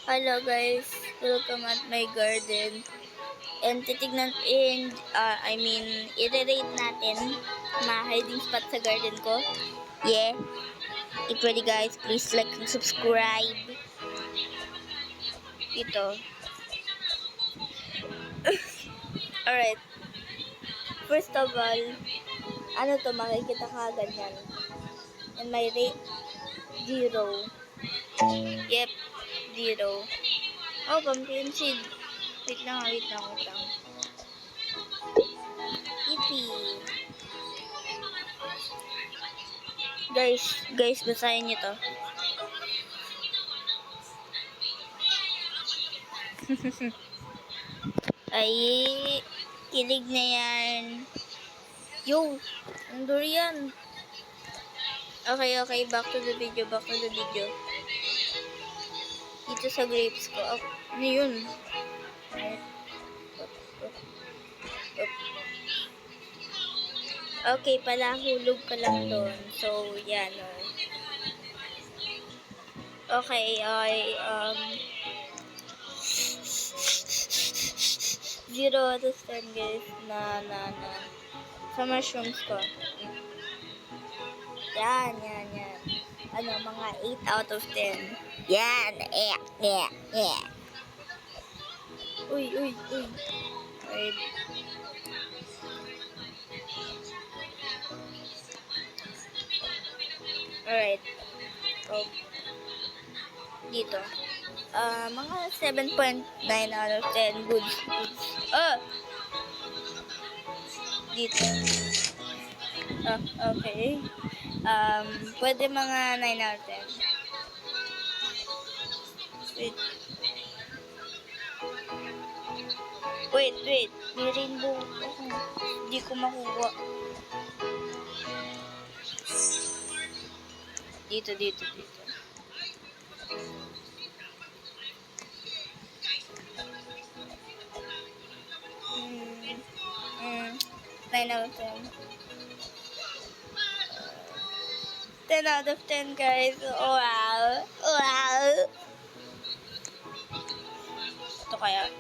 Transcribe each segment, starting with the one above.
Hello guys, welcome at my garden. And i-rate natin mga hiding spot sa garden ko. Yeah. If ready guys, please like and subscribe. Ito. Alright. First of all, ano to, makikita ka agad yan. And my rate, 0. Yep, 0. Oh, pumpkin seed. Wait lang. Ipi. Guys, basahin niyo to. Ay, kilig na yan. Yo, ang durian. Okay, back to the video. Dito sa grapes ko. Oh, ano yun? Okay, pala hulog ka lang doon. So, yan. Okay, 0 out of 10 guys na sa mushrooms ko. Yan. Ano, mga 8 out of 10. Yan, yeah. Uy. Wait. Alright. Oh. Dito. Mga 7.9 out of 10. Goods. Oh! Dito. Okay. Pwede mga 9 out of 10. Wait. May rainbow. Hindi ko makuha. Dito. 9 out of 10. 10 out of 10 guys. Wow. Ito kaya.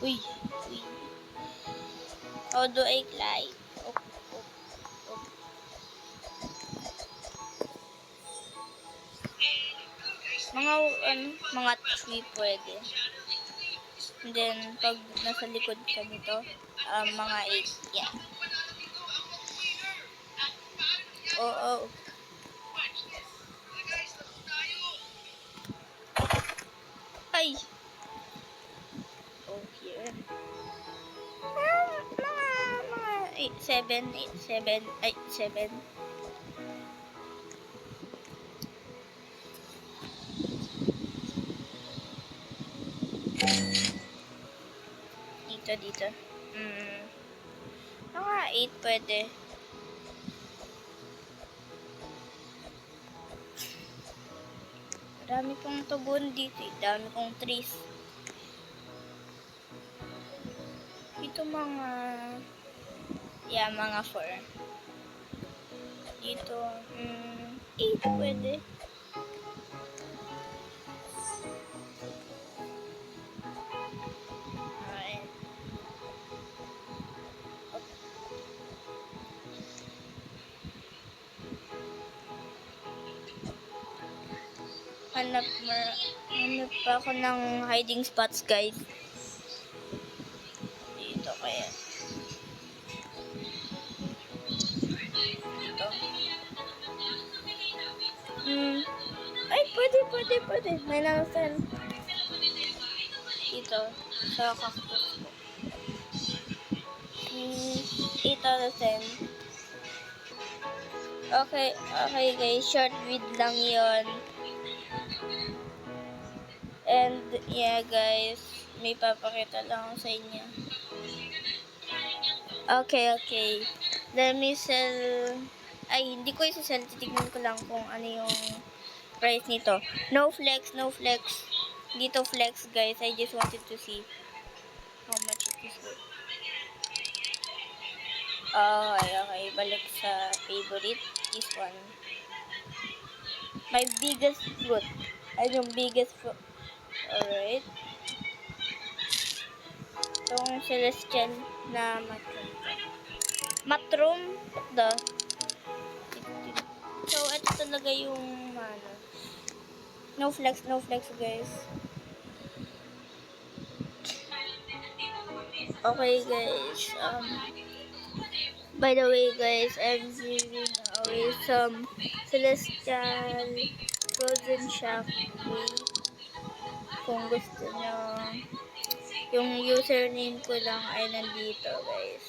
Uy. How do I glide? Mga 3 pwede. And then, pag nasa likod ka nito, mga 8. Yeah. Oh. Ay! Oh, here. Mga 7. Ay, 7. Dito. Mga 8 pwede. Dami kong tugon dito. Dami kong trees. Ito mga 4. Dito, 8 pwede. Alright. Hanap pa ako ng hiding spots guys. Dito kaya. Dito. Ay, pwede. May nang-send. Dito. Sa cactus ko. 8 out of 10. Okay guys. Short vid lang yon. And yeah guys, may papakita lang sa inyo. Okay. Let me sell. Ay, hindi ko isa-sell. Titignan ko lang kung ano yung price nito. No flex. Dito flex guys. I just wanted to see how much it is worth. Okay. Balik sa favorite. This one. My biggest fruit. Ay, yung biggest fruit. Alright. Itong celestial na mushroom. Mushroom? The. So, ito talaga yung, no flex, guys. Okay, guys. By the way, guys, I'm giving away some celestial frozen shockwave. Kung gusto nyo, yung username ko lang ay nandito, guys.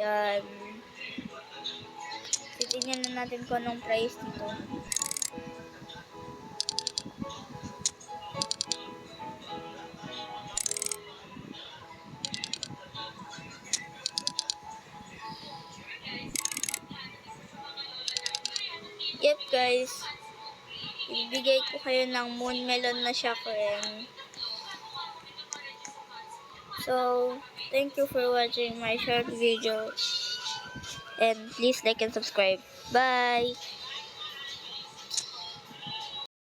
Yan. Titingnan na natin kung anong price nito. Yep, guys. Ibigay ko kayo ng moon melon na chakren. So, thank you for watching my short video. And please like and subscribe. Bye!